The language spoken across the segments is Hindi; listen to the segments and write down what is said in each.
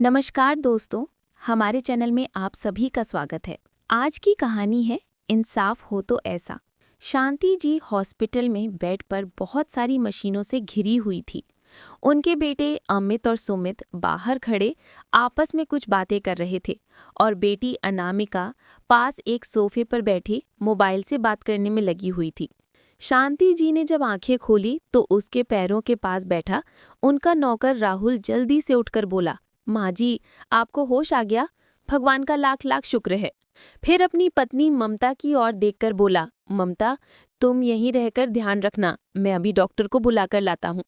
नमस्कार दोस्तों, हमारे चैनल में आप सभी का स्वागत है। आज की कहानी है इंसाफ हो तो ऐसा। शांति जी हॉस्पिटल में बेड पर बहुत सारी मशीनों से घिरी हुई थी। उनके बेटे अमित और सुमित बाहर खड़े आपस में कुछ बातें कर रहे थे और बेटी अनामिका पास एक सोफे पर बैठी मोबाइल से बात करने में लगी हुई थी। शांति जी ने जब आंखें खोली तो उसके पैरों के पास बैठा उनका नौकर राहुल जल्दी से उठकर बोला, माँ जी, आपको होश आ गया? भगवान का लाख लाख शुक्र है। फिर अपनी पत्नी ममता की ओर देखकर बोला, ममता, तुम यहीं रहकर ध्यान रखना, मैं अभी डॉक्टर को बुलाकर लाता हूँ।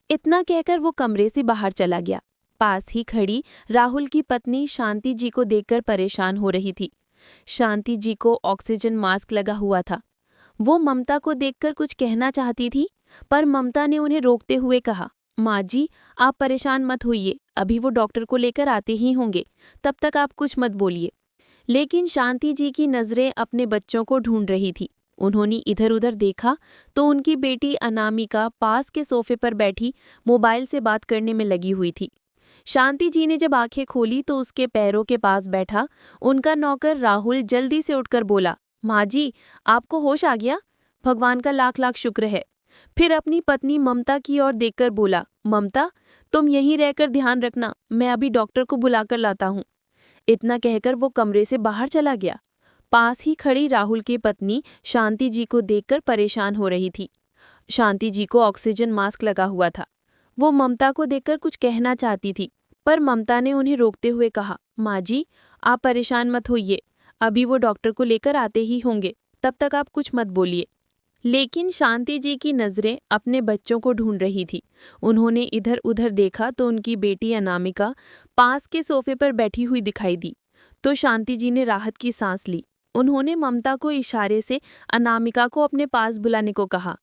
इतना कहकर वो कमरे से बाहर चला गया। पास ही खड़ी राहुल की पत्नी शांति जी को देखकर परेशान हो रही थी। शांति जी को ऑक्सीजन मास्क लगा हुआ था। वो ममता को देखकर कुछ कहना चाहती थी, पर ममता ने उन्हें रोकते हुए कहा, माँ जी, आप परेशान मत होइए, अभी वो डॉक्टर को लेकर आते ही होंगे, तब तक आप कुछ मत बोलिए। लेकिन शांति जी की नज़रें अपने बच्चों को ढूंढ रही थी। उन्होंने इधर उधर देखा तो उनकी बेटी अनामिका पास के सोफे पर बैठी मोबाइल से बात करने में लगी हुई थी। शांति जी ने जब आंखें खोली तो उसके पैरों के पास बैठा उनका नौकर राहुल जल्दी से उठकर बोला, माँ जी, आपको होश आ गया? भगवान का लाख लाख शुक्र है। फिर अपनी पत्नी ममता की ओर देखकर बोला, ममता, तुम यहीं रहकर ध्यान रखना, मैं अभी डॉक्टर को बुलाकर लाता हूँ। इतना कहकर वो कमरे से बाहर चला गया। पास ही खड़ी राहुल की पत्नी शांति जी को देखकर परेशान हो रही थी। शांति जी को ऑक्सीजन मास्क लगा हुआ था। वो ममता को देखकर कुछ कहना चाहती थी, पर ममता ने उन्हें रोकते हुए कहा, माँ जी, आप परेशान मत होइए, अभी वो डॉक्टर को लेकर आते ही होंगे, तब तक आप कुछ मत बोलिए। लेकिन शांति जी की नज़रें अपने बच्चों को ढूंढ रही थी। उन्होंने इधर उधर देखा तो उनकी बेटी अनामिका पास के सोफे पर बैठी हुई दिखाई दी। तो शांति जी ने राहत की सांस ली। उन्होंने ममता को इशारे से अनामिका को अपने पास बुलाने को कहा।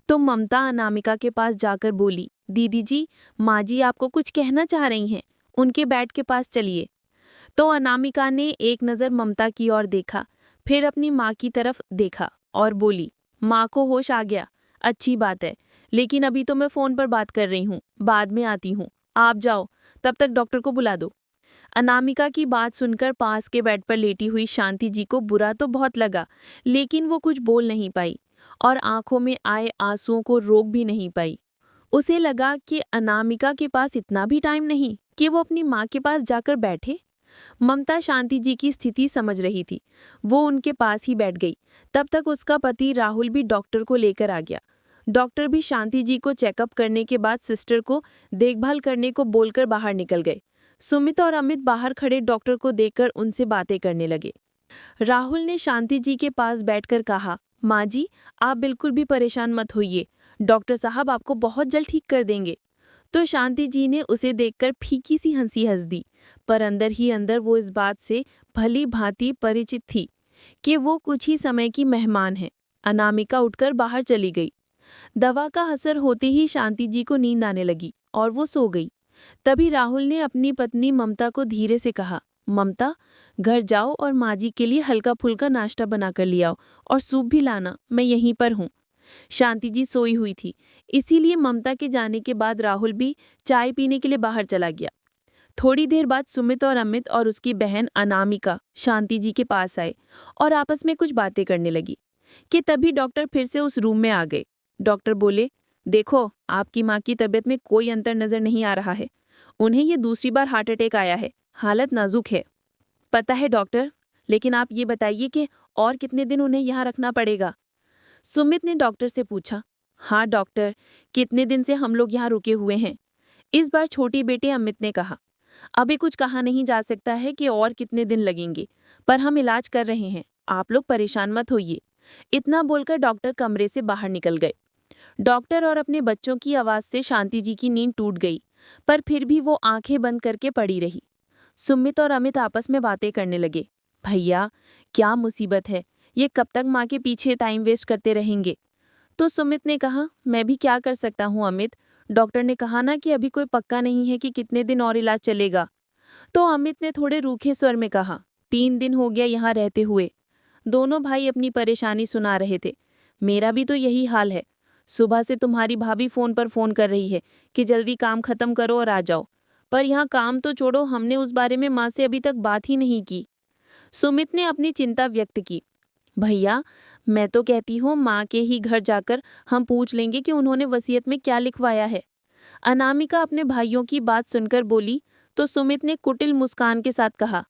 तो ममता अनामिका के पास जाकर बोली, दीदी जी, माँ जी आपको कुछ कहना चाह रही हैं, उनके बेड के पास चलिए। तो अनामिका ने एक नज़र ममता की ओर देखा, फिर अपनी माँ की तरफ देखा और बोली, माँ को होश आ गया, अच्छी बात है, लेकिन अभी तो मैं फ़ोन पर बात कर रही हूँ, बाद में आती हूँ, आप जाओ, तब तक डॉक्टर को बुला दो। अनामिका की बात सुनकर पास के बेड पर लेटी हुई शांति जी को बुरा तो बहुत लगा, लेकिन वो कुछ बोल नहीं पाई और आंखों में आए आंसुओं को रोक भी नहीं पाई। उसे लगा कि अनामिका के पास इतना भी टाइम नहीं कि वो अपनी माँ के पास जाकर बैठे। ममता शांति जी की स्थिति समझ रही थी। वो उनके पास ही बैठ गई। तब तक उसका पति राहुल भी डॉक्टर को लेकर आ गया। डॉक्टर भी शांति जी को चेकअप करने के बाद सिस्टर को देखभाल करने को बोलकर बाहर निकल गए। सुमित और अमित बाहर खड़े डॉक्टर को देखकर उनसे बातें करने लगे। राहुल ने शांति जी के पास बैठकर कहा, माँ जी, आप बिल्कुल भी परेशान मत होइए, डॉक्टर साहब आपको बहुत जल्द ठीक कर देंगे। तो शांति जी ने उसे देखकर फीकी सी हंसी हंस दी, पर अंदर ही अंदर वो इस बात से भली भांति परिचित थी कि वो कुछ ही समय की मेहमान है। अनामिका उठकर बाहर चली गई। दवा का असर होते ही शांति जी को नींद आने लगी और वो सो गई। तभी राहुल ने अपनी पत्नी ममता को धीरे से कहा, ममता, घर जाओ और माँ जी के लिए हल्का फुल्का नाश्ता बनाकर ले आओ और सूप भी लाना, मैं यहीं पर हूँ। शांति जी सोई हुई थी, इसीलिए ममता के जाने के बाद राहुल भी चाय पीने के लिए बाहर चला गया। थोड़ी देर बाद सुमित और अमित और उसकी बहन अनामिका शांति जी के पास आए और आपस में कुछ बातें करने लगी कि तभी डॉक्टर फिर से उस रूम में आ गए। डॉक्टर बोले, देखो, आपकी माँ की तबीयत में कोई अंतर नजर नहीं आ रहा है। उन्हें ये दूसरी बार हार्ट अटैक आया है, हालत नाजुक है। पता है डॉक्टर, लेकिन आप ये बताइए कि और कितने दिन उन्हें यहाँ रखना पड़ेगा? सुमित ने डॉक्टर से पूछा। हाँ डॉक्टर, कितने दिन से हम लोग यहाँ रुके हुए हैं। इस बार छोटी बेटे अमित ने कहा। अभी कुछ कहा नहीं जा सकता है कि और कितने दिन लगेंगे, पर हम इलाज कर रहे हैं, आप लोग परेशान मत होइए। इतना बोलकर डॉक्टर कमरे से बाहर निकल गए। डॉक्टर और अपने बच्चों की आवाज़ से शांति जी की नींद टूट गई, पर फिर भी वो आंखें बंद करके पड़ी रही। सुमित और अमित आपस में बातें करने लगे। भैया, क्या मुसीबत है, ये कब तक माँ के पीछे टाइम वेस्ट करते रहेंगे? तो सुमित ने कहा, मैं भी क्या कर सकता हूँ अमित, डॉक्टर ने कहा ना कि अभी कोई पक्का नहीं है कि कितने दिन और इलाज चलेगा। तो अमित ने थोड़े रूखे स्वर में कहा, 3 दिन हो गया यहाँ रहते हुए। दोनों भाई अपनी परेशानी सुना रहे थे। मेरा भी तो यही हाल है। सुबह से तुम्हारी भाभी फोन पर फोन कर रही है कि जल्दी काम खत्म करो और आ जाओ, पर यहाँ काम तो छोड़ो, हमने उस बारे में माँ से अभी तक बात ही नहीं की। सुमित ने अपनी चिंता व्यक्त की। भैया, मैं तो कहती हूँ माँ के ही घर जाकर हम पूछ लेंगे कि उन्होंने वसीयत में क्या लिखवाया है। अनामिका अपने भाइयों की बात सुनकर बोली तो सुमित ने कुटिल मुस्कान के साथ कहा,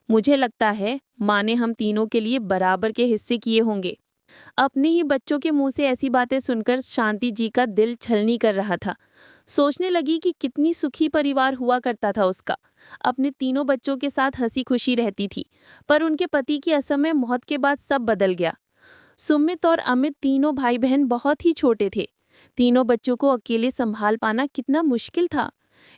मुझे लगता है माँ ने हम तीनों के लिए बराबर के हिस्से किए होंगे। अपने ही बच्चों के मुंह से ऐसी बातें सुनकर शांति जी का दिल छलनी कर रहा था। सोचने लगी कि कितनी सुखी परिवार हुआ करता था उसका। अपने तीनों बच्चों के साथ हंसी खुशी रहती थी, पर उनके पति की असमय मौत के बाद सब बदल गया। सुमित और अमित तीनों भाई बहन बहुत ही छोटे थे। तीनों बच्चों को अकेले संभाल पाना कितना मुश्किल था।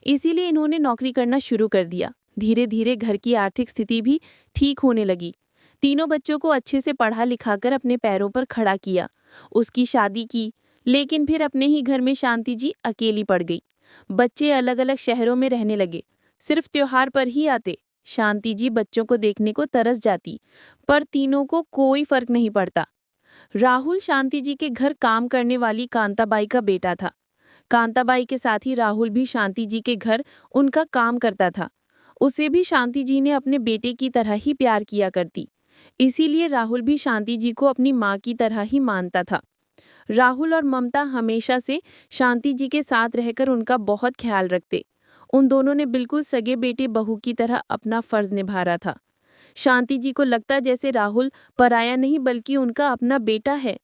इसीलिए इन्होंने नौकरी करना शुरू कर दिया। धीरे धीरे घर की आर्थिक स्थिति भी ठीक होने लगी। तीनों बच्चों को अच्छे से पढ़ा लिखाकर अपने पैरों पर खड़ा किया। उसकी शादी की, लेकिन फिर अपने ही घर में शांति जी अकेली पड़ गई। बच्चे अलग अलग शहरों में रहने लगे, सिर्फ त्योहार पर ही आते। शांति जी बच्चों को देखने को तरस जाती, पर तीनों को कोई फर्क नहीं पड़ता। राहुल शांति जी के घर काम करने वाली कांताबाई का बेटा था। कांताबाई के साथ ही राहुल भी शांति जी के घर उनका काम करता था। उसे भी शांति जी ने अपने बेटे की तरह ही प्यार किया करती। इसीलिए राहुल भी शांति जी को अपनी माँ की तरह ही मानता था। राहुल और ममता हमेशा से शांति जी के साथ रहकर उनका बहुत ख्याल रखते। उन दोनों ने बिल्कुल सगे बेटे बहू की तरह अपना फर्ज निभा रहा था। शांति जी को लगता जैसे राहुल पराया नहीं बल्कि उनका अपना बेटा है।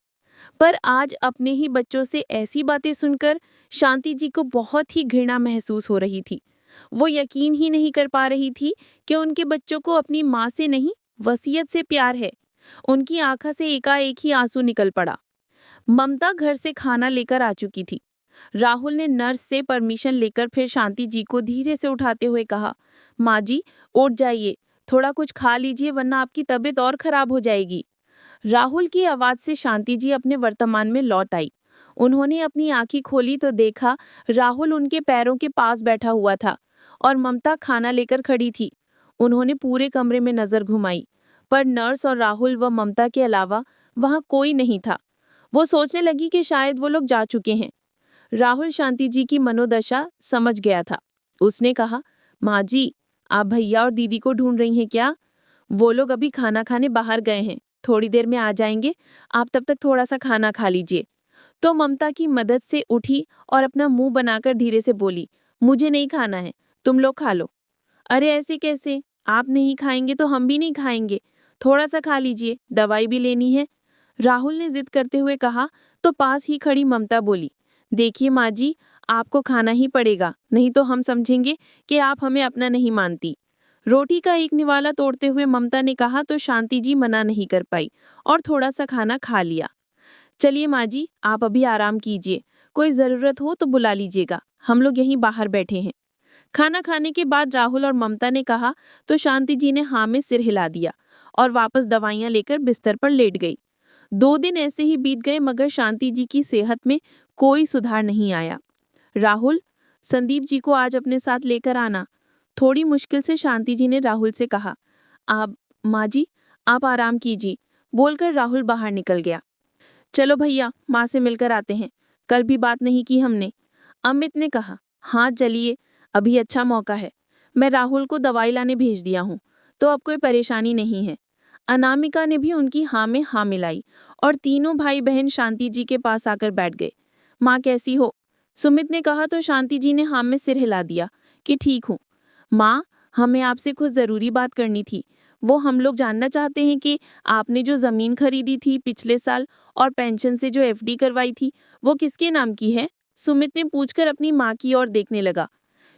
पर आज अपने ही बच्चों से ऐसी बातें सुनकर शांति जी को बहुत ही घृणा महसूस हो रही थी। वो यकीन ही नहीं कर पा रही थी कि उनके बच्चों को अपनी माँ से नहीं, वसीयत से प्यार है। उनकी आंखों से एकाएक ही आंसू निकल पड़ा। ममता घर से खाना लेकर आ चुकी थी। राहुल ने नर्स से परमिशन लेकर फिर शांति जी को धीरे से उठाते हुए कहा, माँ जी उठ जाइए, थोड़ा कुछ खा लीजिए वरना आपकी तबीयत और खराब हो जाएगी। राहुल की आवाज से शांति जी अपने वर्तमान में लौट आई। उन्होंने अपनी आंखें खोली तो देखा राहुल उनके पैरों के पास बैठा हुआ था और ममता खाना लेकर खड़ी थी। उन्होंने पूरे कमरे में नजर घुमाई, पर नर्स और राहुल व ममता के अलावा वहां कोई नहीं था। वो सोचने लगी कि शायद वो लोग जा चुके हैं। राहुल शांति जी की मनोदशा समझ गया था। उसने कहा, माँ जी, आप भैया और दीदी को ढूंढ रही हैं क्या? वो लोग अभी खाना खाने बाहर गए हैं, थोड़ी देर में आ जाएंगे। आप तब तक थोड़ा सा खाना खा लीजिए। तो ममता की मदद से उठी और अपना मुंह बनाकर धीरे से बोली, मुझे नहीं खाना है, तुम लोग खा लो। अरे ऐसे कैसे? आप नहीं खाएंगे तो हम भी नहीं खाएंगे। थोड़ा सा खा लीजिए, दवाई भी लेनी है। राहुल ने जिद करते हुए कहा तो पास ही खड़ी ममता बोली, देखिए माँ जी, आपको खाना ही पड़ेगा, नहीं तो हम समझेंगे कि आप हमें अपना नहीं मानती। रोटी का एक निवाला तोड़ते हुए ममता ने कहा तो शांति जी मना नहीं कर पाई और थोड़ा सा खाना खा लिया। चलिए माँ जी, आप अभी आराम कीजिए, कोई ज़रूरत हो तो बुला लीजिएगा, हम लोग यहीं बाहर बैठे हैं। खाना खाने के बाद राहुल और ममता ने कहा तो शांति जी ने हाँ में सिर हिला दिया और वापस दवाइयाँ लेकर बिस्तर पर लेट गई। 2 दिन ऐसे ही बीत गए मगर शांति जी की सेहत में कोई सुधार नहीं आया। राहुल, संदीप जी को आज अपने साथ लेकर आना। थोड़ी मुश्किल से शांति जी ने राहुल से कहा। आप माँ जी, आप आराम कीजिए, बोलकर राहुल बाहर निकल गया। चलो भैया, माँ से मिलकर आते हैं, कल भी बात नहीं की हमने। अमित ने कहा। हाँ चलिए, अभी अच्छा मौका है। मैं राहुल को दवाई लाने भेज दिया हूँ, तो अब कोई परेशानी नहीं है। अनामिका ने भी उनकी हाँ में हाँ मिलाई और तीनों भाई बहन शांति जी के पास आकर बैठ गए। माँ कैसी हो? सुमित ने कहा तो शांति जी ने हाँ में सिर हिला दिया कि ठीक हूँ। माँ, हमें आपसे कुछ ज़रूरी बात करनी थी। वो हम लोग जानना चाहते हैं कि आपने जो ज़मीन खरीदी थी पिछले साल और पेंशन से जो एफडी करवाई थी, वो किसके नाम की है? सुमित ने पूछकर अपनी माँ की ओर देखने लगा।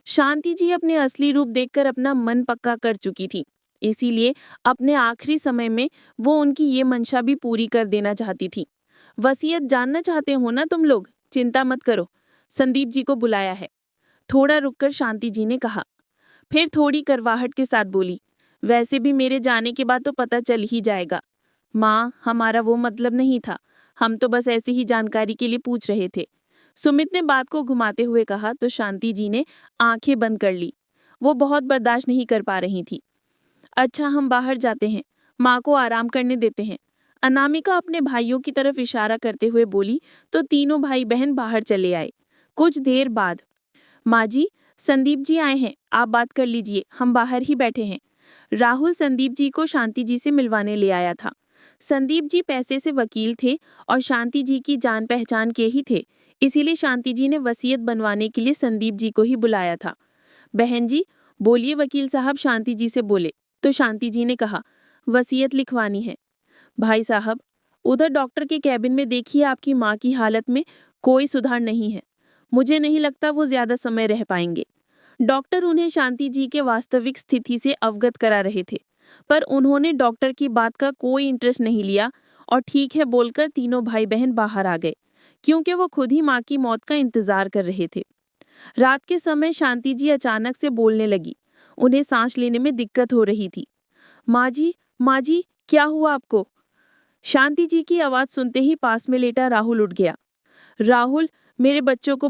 शांति जी अपने असली रूप देखकर अपना मन पक्का कर चुकी थी, इसीलिए अपने आखिरी समय में वो उनकी ये मंशा भी पूरी कर देना चाहती थी। वसीयत जानना चाहते हो ना तुम लोग? चिंता मत करो, संदीप जी को बुलाया है। थोड़ा रुककर शांति जी ने कहा, फिर थोड़ी करवाहट के साथ बोली, वैसे भी मेरे जाने के बाद तो पता चल ही जाएगा। माँ, हमारा वो मतलब नहीं था, हम तो बस ऐसी ही जानकारी के लिए पूछ रहे थे। सुमित ने बात को घुमाते हुए कहा तो शांति जी ने आंखें बंद कर ली। वो बहुत बर्दाश्त नहीं कर पा रही थी। अच्छा, हम बाहर जाते हैं, माँ को आराम करने देते हैं। अनामिका अपने भाइयों की तरफ इशारा करते हुए बोली तो तीनों भाई बहन बाहर चले आए। कुछ देर बाद, माँ जी, संदीप जी आए हैं, आप बात कर लीजिए, हम बाहर ही बैठे हैं। राहुल संदीप जी को शांति जी से मिलवाने ले आया था। संदीप जी पैसे से वकील थे और शांति जी की जान पहचान के ही थे, इसीलिए शांति जी ने वसीयत बनवाने के लिए संदीप जी को ही बुलाया था। बहन जी बोलिए, वकील साहब शांति जी से बोले। तो शांति जी ने कहा, वसीयत लिखवानी है। भाई साहब, उधर डॉक्टर के कैबिन में देखिए, आपकी माँ की हालत में कोई सुधार नहीं है। मुझे नहीं लगता वो ज्यादा समय रह पाएंगे। डॉक्टर उन्हें शांति जी के वास्तविक स्थिति से अवगत करा रहे थे, पर उन्होंने डॉक्टर की बात का कोई इंटरेस्ट नहीं लिया और ठीक है बोलकर तीनों भाई बहन बाहर आ गए, क्योंकि वो खुद ही माँ की मौत का इंतजार कर रहे थे। रात के समय शांति जी अचानक से बोलने लगी। उन्हें सांस लेने में दिक्कत हो रही थी। माँ जी, क्या हुआ आपको? शांति जी की आवाज सुनते ही पास में लेटा राहुल उठ गया। राहुल, मेरे बच्चों को